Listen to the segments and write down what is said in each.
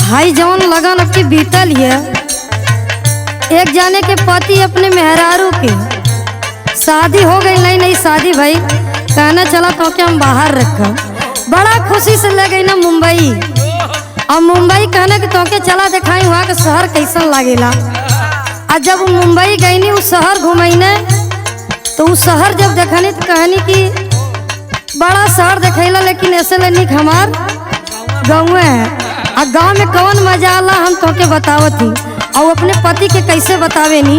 हाई जौन लगन अब की बीतल है। एक जाने के पति अपने मेहरारू के शादी हो गई, नई नई शादी भाई, कहना चला तो कि हम बाहर रखा। बड़ा खुशी से ले गई ना मुंबई। और मुंबई कहना कि तो के चला दिखाई वहाँ के शहर कैसन लगेला। और जब मुंबई गई नी उस शहर घुमैने, तो उस शहर जब देखनी तो कहनी कि बड़ा शहर देखैला, लेकिन ऐसे लेनी हमार गाँव है। और गाँव में कौन मजा आला हम तो के बतावत ही, और अपने पति के कैसे बतावे नी।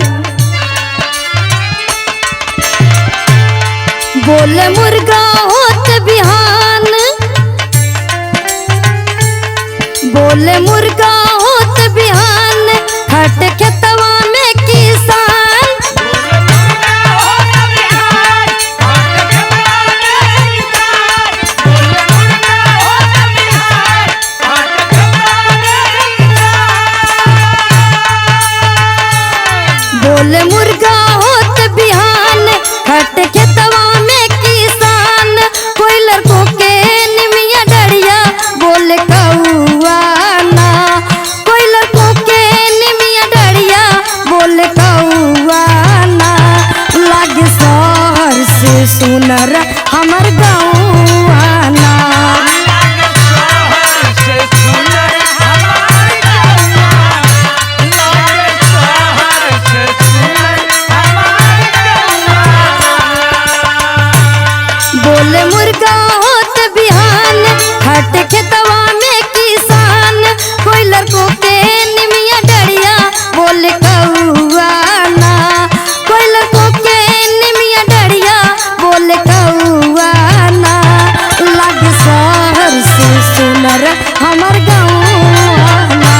बोले मुर्गा होत बिहान, बोले मुर्गा होत बिहान, खट खेतवा में किसान। बोले मुर्गा होत बिहान, खट खेतवा में किसान। कोई लड़कों के निमिया डरिया, बोले कौआ ना। कोई लड़कों के निमिया डरिया, बोले कौआ ना। लागे शहर से सुनर हमर गाँव ना। बोले मुर्गा होत बिहान, खट खेतवा में किसान। कोई लड़कों के निमिया डरिया, बोले कौआ ना। कोई लड़कों के निमिया डरिया, बोले कौआ ना। लागे शहर से सुनर हमर गाँव ना।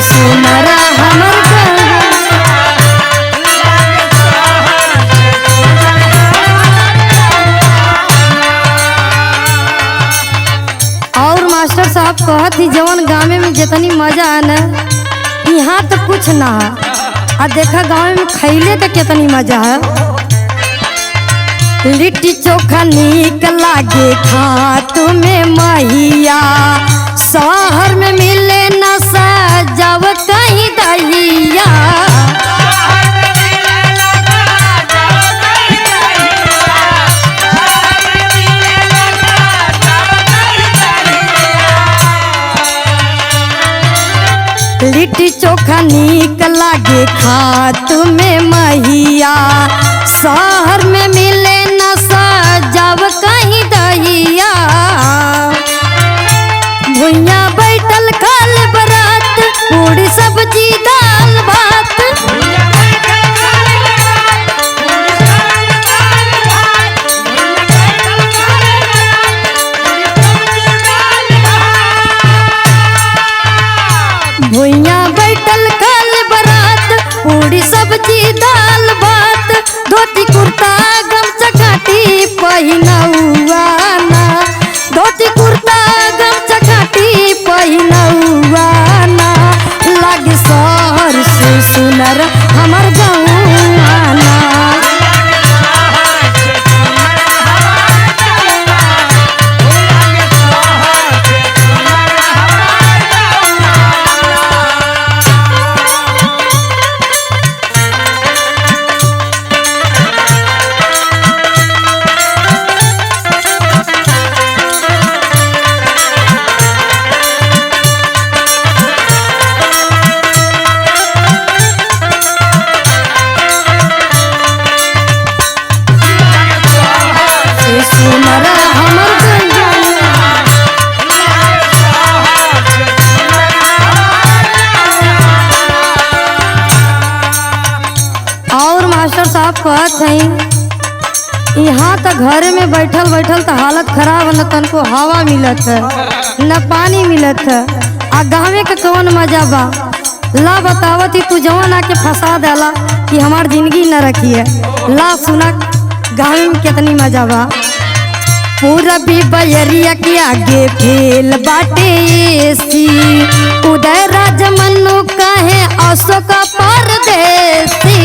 सुनरा हमर और मास्टर साहब कहत ही जवन गाँव में जितनी मजा है ना, यहाँ तो कुछ ना है। और देखा गाँव में खैले का कितनी मजा है। लिट्टी चोखा नीक लागे खात में मैया, शहर में मिले न सजाव कहीं दहिया। लिट्टी चोखा नीक लागे खात में मैया, शहर में मिले न सजाव कहीं दहिया। भुइया बैठल खाल बरात, पूरी सब्जी दाल भात। भुइया बैठल खाल बरात, पूरी सब्जी दाल भात। धोती कुर्ता गमछा घाटी पहिनौआ ना। धोती कुर्ता गमछा घाटी पहिनौआ ना। लागे शहर से सुनर हमर गाँव ना। कहत हई यहाँ तो घरे में बैठल बैठल तो हालत खराब, न तनको हवा मिलत है न पानी मिलत है। आ गाँवे के कौन मजा बा? ला बतावती तू जवन आके फंसा डाला कि हमार जिंदगी न रखी है। ला सुना गाँव में कितनी मजा बा। पूरा भी बयरिया के आगे फेल बाटे एसी, उदय राजमनु कहे अशोक परदेसी।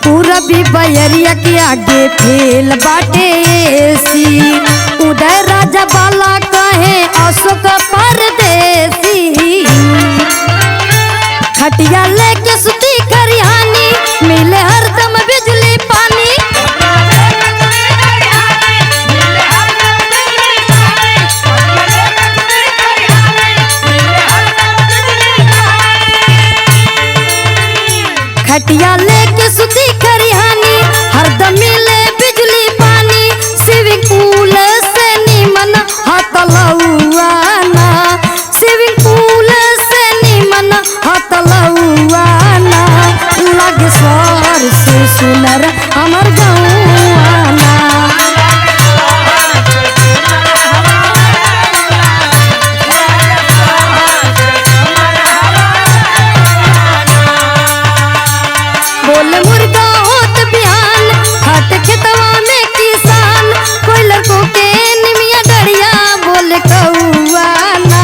पूरा भी बयरिया के आगे फेल बाटे एसी, उदय राजा बाला कहे अशोक परदेसी। खटिया लेके सुती खरिहानी, मिले हरदम बिजली पानी। खटिया लेके सुती खरिहानी, हरदम मिले बिजली पानी। स्विमिंग पूल से नीमन हतलौआना, स्विमिंग पूल से नीमन हतलौआना। लग सर से सुनर हमर गौआना। बोले मुर्गा होत बिहान, हट खेतवा में किसान। कोई लड़कों के निमिया डरिया, बोले कौआना।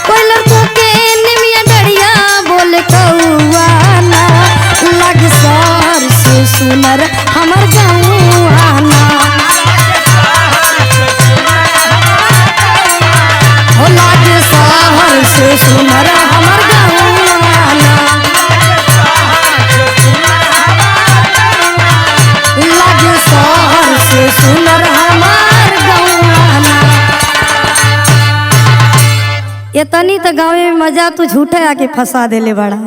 कोई लड़कों के निमिया डरिया, बोले कौआना। लग सर से सुनर हमर गौआना। हो लग सर से सुनर हमर गौआना। लग शहर से सुनर हमार गौआना। इतनी तो गाँव में मजा तू झूठे आके फंसा देले बड़ा।